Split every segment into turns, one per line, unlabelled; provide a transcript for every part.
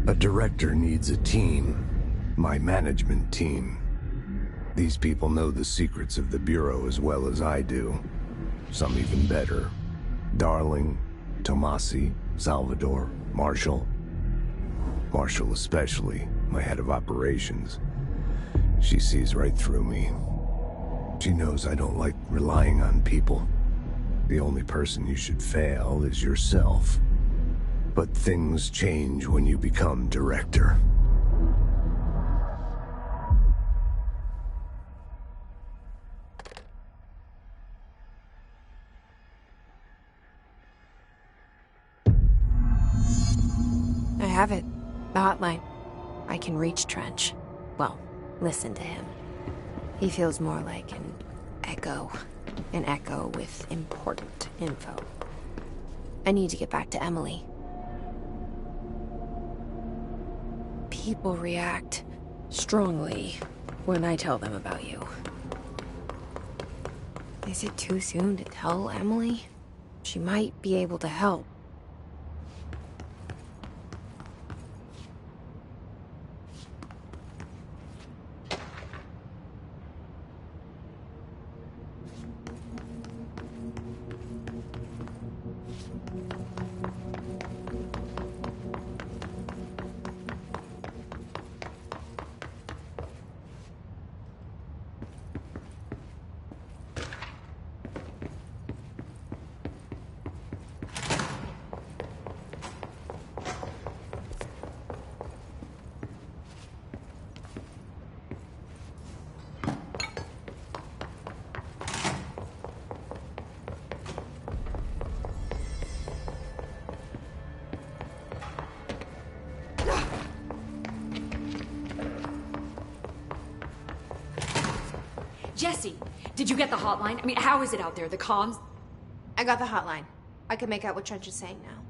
A director needs a team. My management team. These people know the secrets of the Bureau as well as I do. Some even better. Darling, Tomasi, Salvador, Marshall. Marshall especially, my head of operations. She sees right through me. She knows I don't like relying on people. The only person you should fail is yourself. But things change when you become director.
I have it. The hotline. I can reach Trench. Well, listen to him. He feels more like an echo. An echo with important info. I need to get back to Emily. People react strongly when I tell them about you. Is it too soon to tell Emily? She might be able to help.
Jesse, did you get the hotline? I mean, how is it out there, the comms?
I got the hotline. I can make out what Trench is saying now.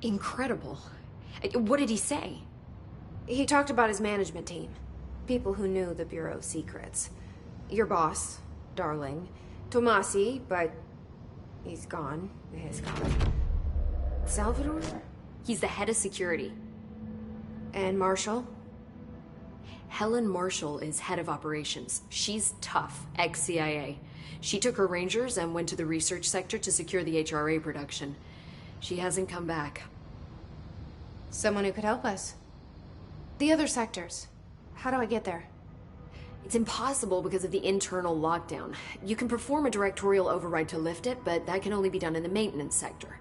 Incredible. What did he say?
He talked about his management team. People who knew the Bureau's secrets. Your boss, Darling. Tomasi, but he's gone. He's gone. Salvador?
He's the head of security.
And Marshall?
Helen Marshall is head of operations. She's tough, ex-CIA. She took her Rangers and went to the research sector to secure the HRA production. She hasn't come back.
Someone who could help us. The other sectors. How do I get there?
It's impossible because of the internal lockdown. You can perform a directorial override to lift it, but that can only be done in the maintenance sector.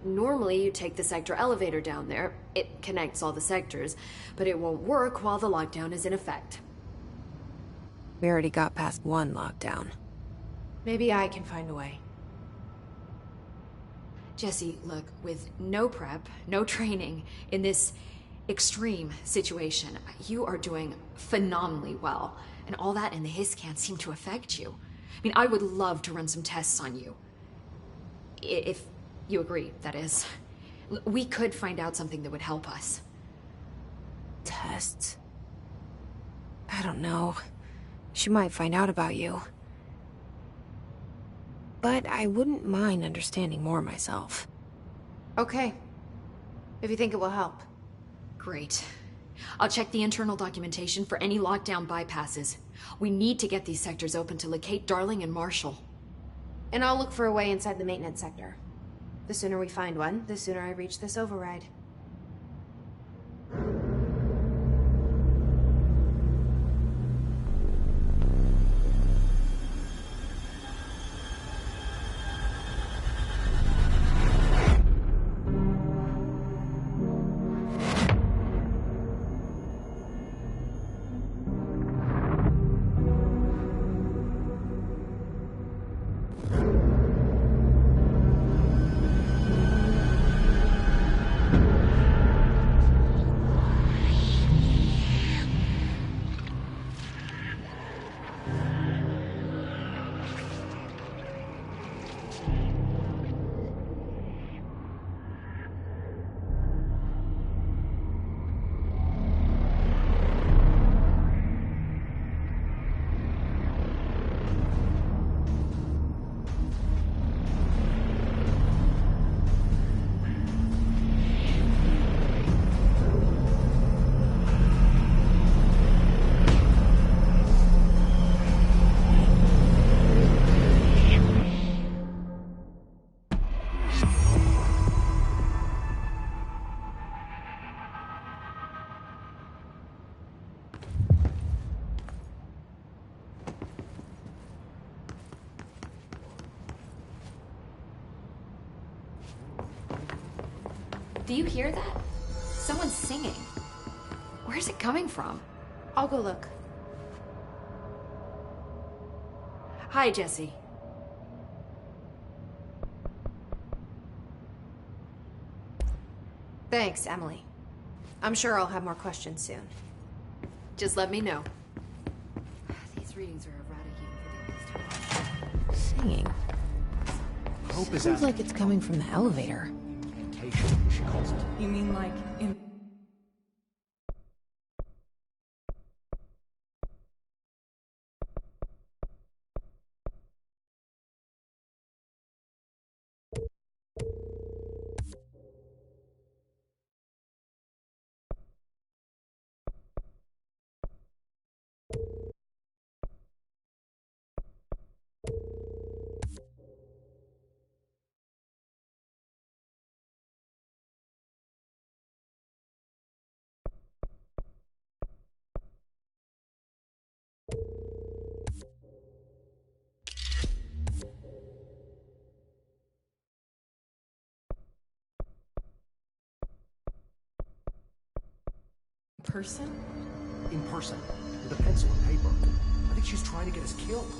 Normally, you take the sector elevator down there. It connects all the sectors, but it won't work while the lockdown is in effect.
We already got past one lockdown. Maybe I can find a way.
Jesse, look, with no prep, no training, in this extreme situation, you are doing phenomenally well. And all that and the hiss can't seem to affect you. I mean, I would love to run some tests on you. If you agree, that is. We could find out something that would help us.
Tests? I don't know. She might find out about you. But I wouldn't mind understanding more myself. Okay. If you think it will help.
Great. I'll check the internal documentation for any lockdown bypasses. We need to get these sectors open to locate Darling and Marshall.
And I'll look for a way inside the maintenance sector. The sooner we find one, the sooner I reach this override.
Do you hear that? Someone's singing. Where's it coming from?
I'll go look.
Hi, Jesse.
Thanks, Emily. I'm sure I'll have more questions soon.
Just let me know. These readings are eradicating for the last time.
Singing.
Hope is
Sounds like it's coming from the elevator.
incantation, she calls it.
You mean like in... person?
In person, with a pencil and paper. I think she's trying to get us killed.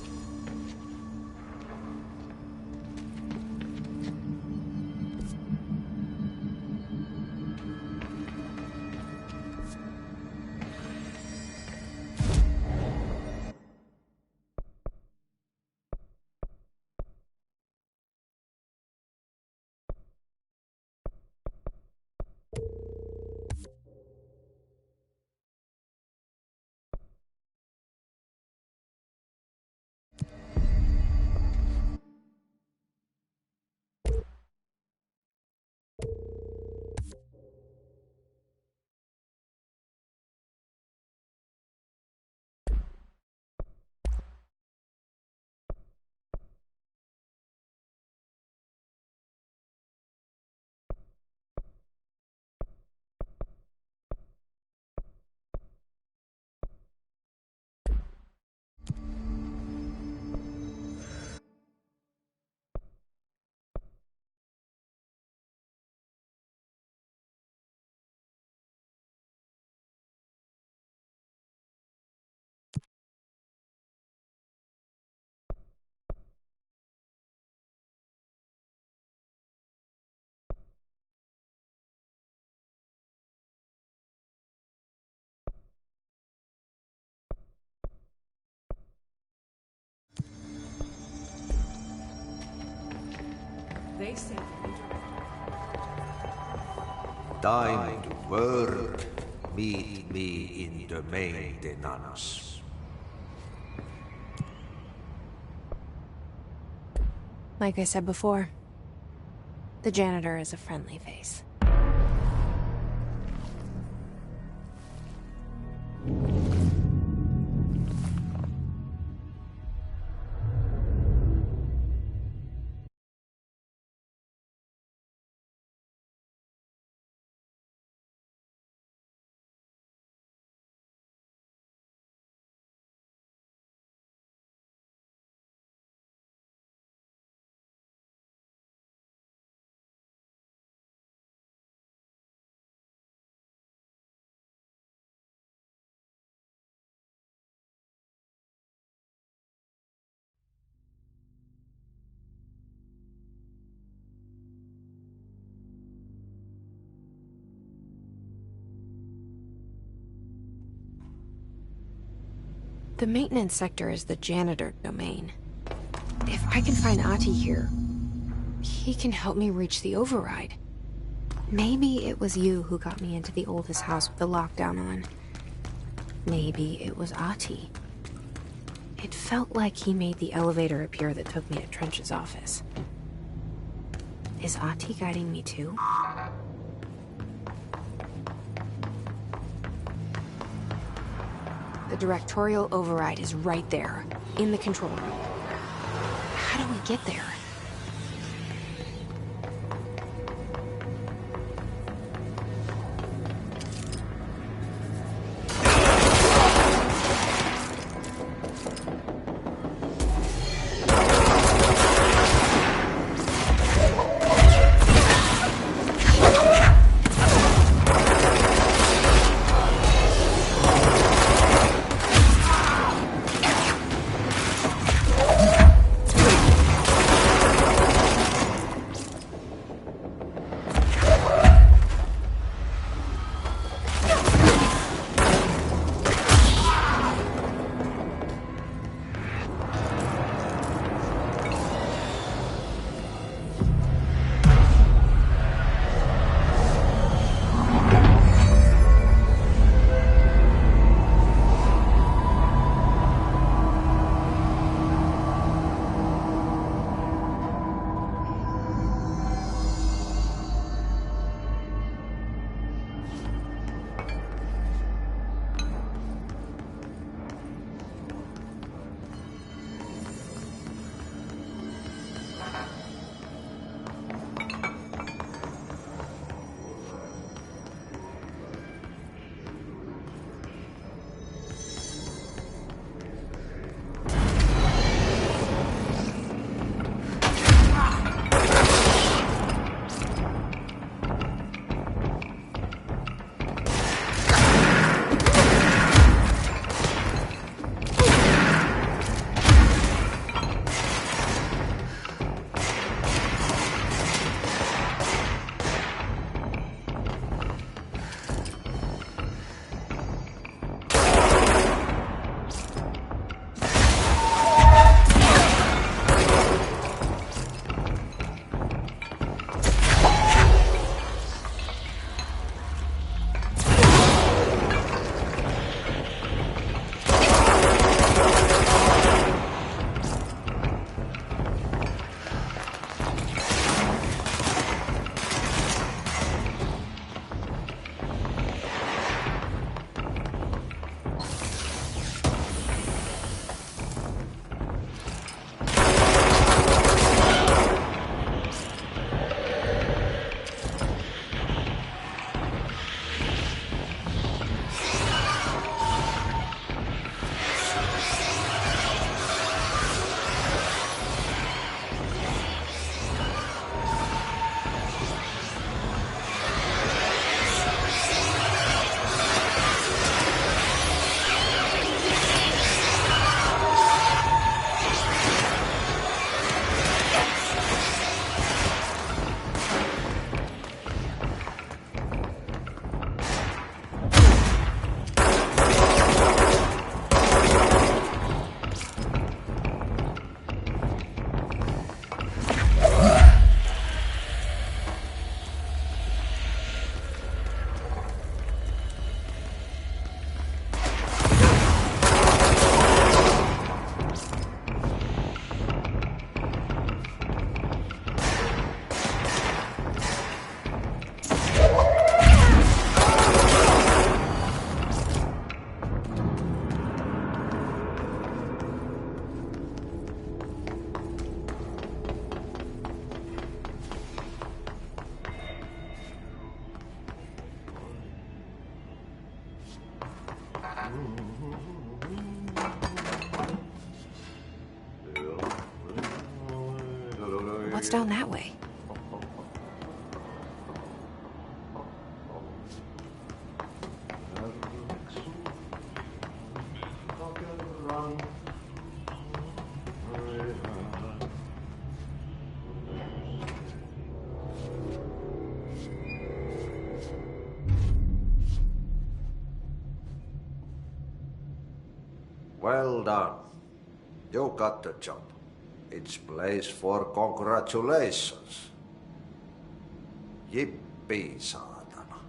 They say...
Time to work. Meet me in the maintenance.
Like I said before, the janitor is a friendly face. The maintenance sector is the janitor domain. If I can find Ahti here, he can help me reach the override. Maybe it was you who got me into the oldest house with the lockdown on. Maybe it was Ahti. It felt like he made the elevator appear that took me to Trench's office. Is Ahti guiding me too? The directorial override is right there, in the control room. How do we get there? What's down that way?
Well done. You got the job. It's place for congratulations. Yippee, saatana.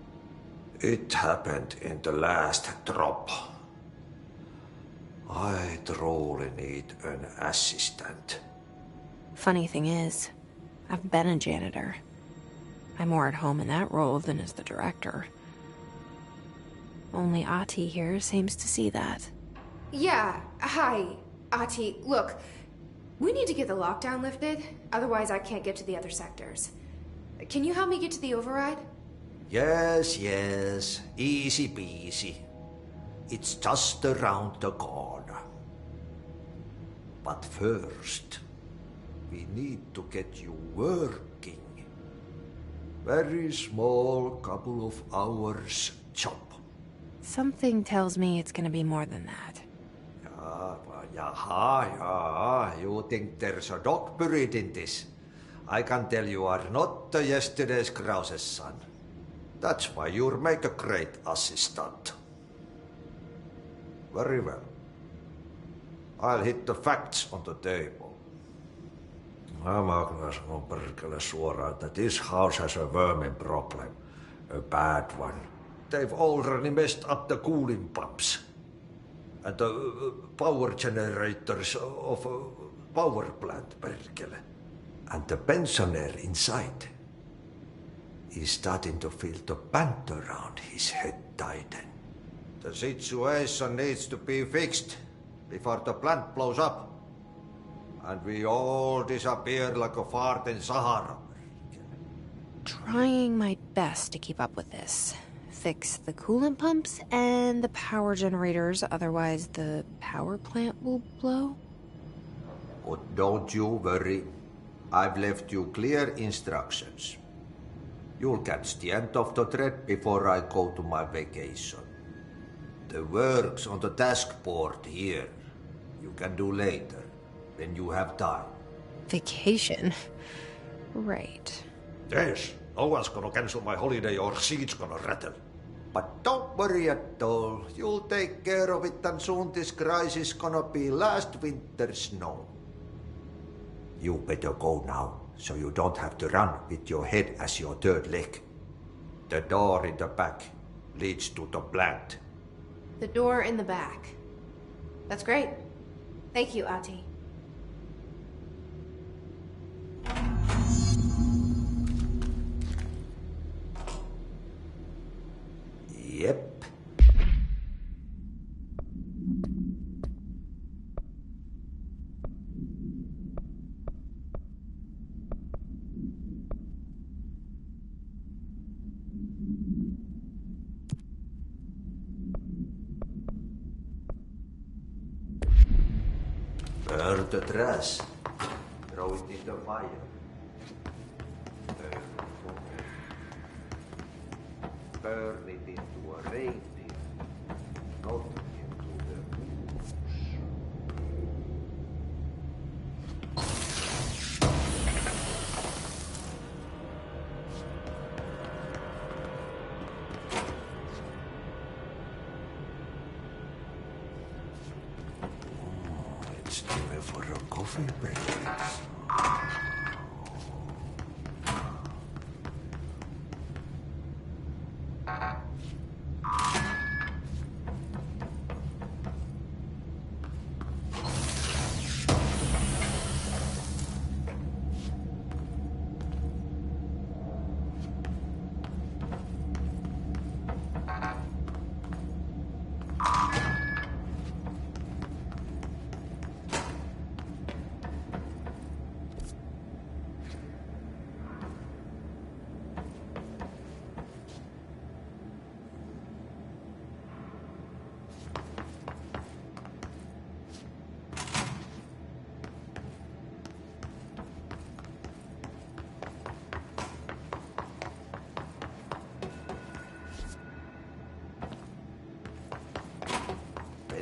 It happened in the last drop. I truly need an assistant.
Funny thing is, I've been a janitor. I'm more at home in that role than as the director. Only Ahti here seems to see that.
Yeah, hi, Ahti. Look, we need to get the lockdown lifted, otherwise I can't get to the other sectors. Can you help me get to the override?
Yes, easy peasy. It's just around the corner. But first, we need to get you working. Very small, couple of hours job.
Something tells me it's gonna be more than that.
Yeah, you think there's a dog buried in this? I can tell you are not yesterday's Krause's son. That's why you'll make a great assistant. Very well. I'll hit the facts on the table. Mä kyllä sanon perkele suoraan, että this house has a vermin problem. A bad one. They've already messed up the cooling pumps. And the power generators of a power plant, perkele. And the pensioner inside is starting to feel the band around his head tighten. The situation needs to be fixed before the plant blows up. And we all disappear like a fart in Sahara.
Trying my best to keep up with this. Fix the coolant pumps and the power generators, otherwise the power plant will blow.
But don't you worry. I've left you clear instructions. You'll catch the end of the thread before I go to my vacation. The work's on the task board here. You can do later, when you have time.
Vacation? Right.
Yes, no one's gonna cancel my holiday or seat's gonna rattle. But don't worry at all. You'll take care of it and soon this crisis gonna be last winter's snow. You better go now, so you don't have to run with your head as your third leg. The door in the back leads to the plant.
The door in the back. That's great. Thank you, Ahti.
Yep. Burn the trash. Throw it in the fire. Burn it into a reindeer, not into the moose. It's time for a coffee break.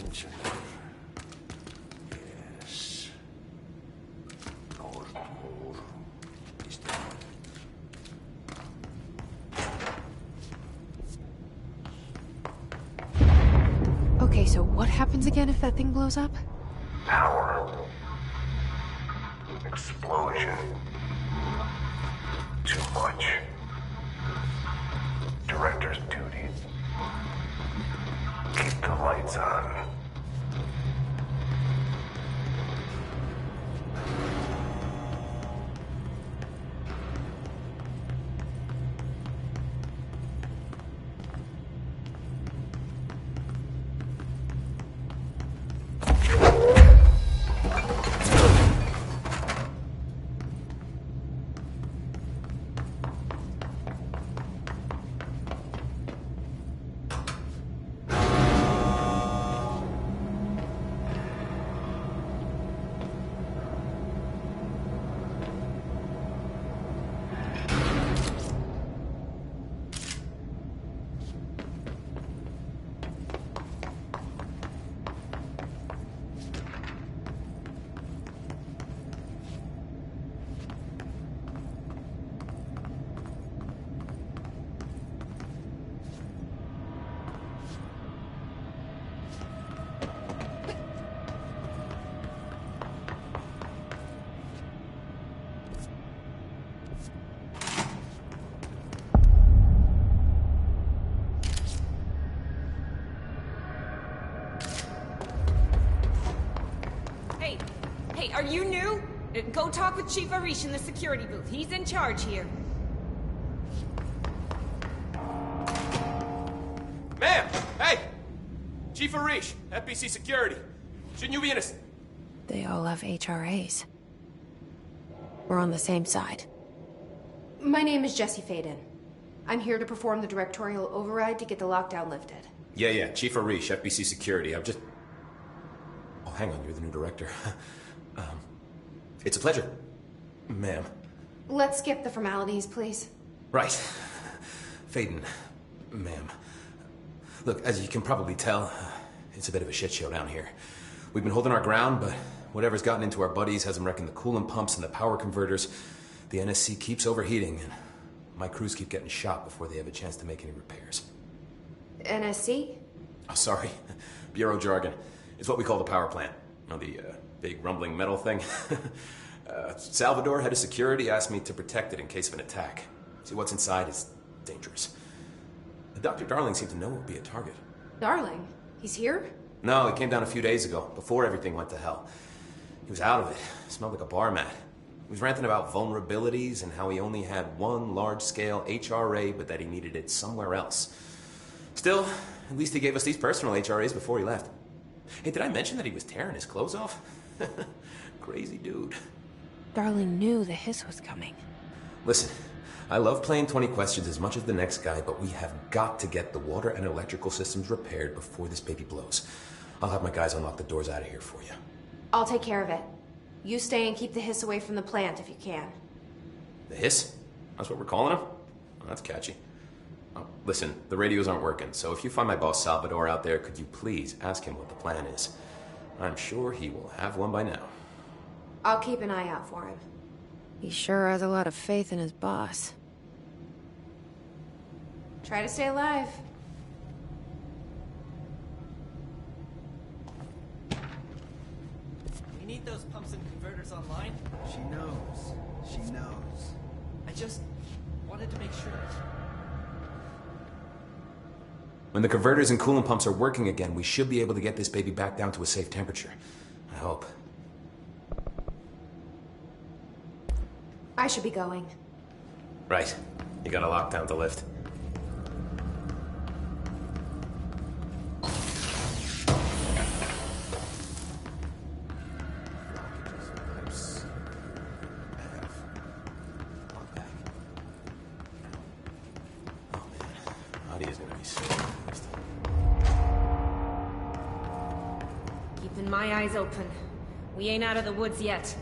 engineer. Yes. Northmore. Is that?
Okay, so what happens again if that thing blows up?
Power. Explosion. Too much. Director's duty. Keep the lights on.
Hey, are you new? Go talk with Chief Arish in the security booth. He's in charge here.
Ma'am! Hey! Chief Arish, FBC Security. Shouldn't you be in a...
They all have HRAs. We're on the same side.
My name is Jesse Faden. I'm here to perform the directorial override to get the lockdown lifted.
Yeah, Chief Arish, FBC Security. I'm just... Oh, hang on, you're the new director. It's a pleasure, ma'am.
Let's skip the formalities, please.
Right. Faden, ma'am. Look, as you can probably tell, it's a bit of a shit show down here. We've been holding our ground, but whatever's gotten into our buddies has them wrecking the coolant pumps and the power converters. The NSC keeps overheating, and my crews keep getting shot before they have a chance to make any repairs.
NSC?
Oh, sorry. Bureau jargon. It's what we call the power plant. You know, the big rumbling metal thing. Salvador, head of security, asked me to protect it in case of an attack. See, what's inside is dangerous. Dr. Darling seemed to know it would be a target.
Darling? He's here?
No, he came down a few days ago, before everything went to hell. He was out of it. Smelled like a bar mat. He was ranting about vulnerabilities and how he only had one large-scale HRA, but that he needed it somewhere else. Still, at least he gave us these personal HRAs before he left. Hey, did I mention that he was tearing his clothes off? Crazy dude.
Darling knew the hiss was coming.
Listen, I love playing 20 questions as much as the next guy, but we have got to get the water and electrical systems repaired before this baby blows. I'll have my guys unlock the doors out of here for you.
I'll take care of it. You stay and keep the hiss away from the plant if you can.
The hiss? That's what we're calling him? Oh, that's catchy. Oh, listen, the radios aren't working, so if you find my boss Salvador out there, could you please ask him what the plan is? I'm sure he will have one by now.
I'll keep an eye out for him.
He sure has a lot of faith in his boss.
Try to stay alive.
We need those pumps and converters online.
She knows. She knows.
I just wanted to make sure.
When the converters and coolant pumps are working again, we should be able to get this baby back down to a safe temperature. I hope.
I should be going.
Right. You got a lockdown to lift.
Keeping my eyes open. We ain't out of the woods yet.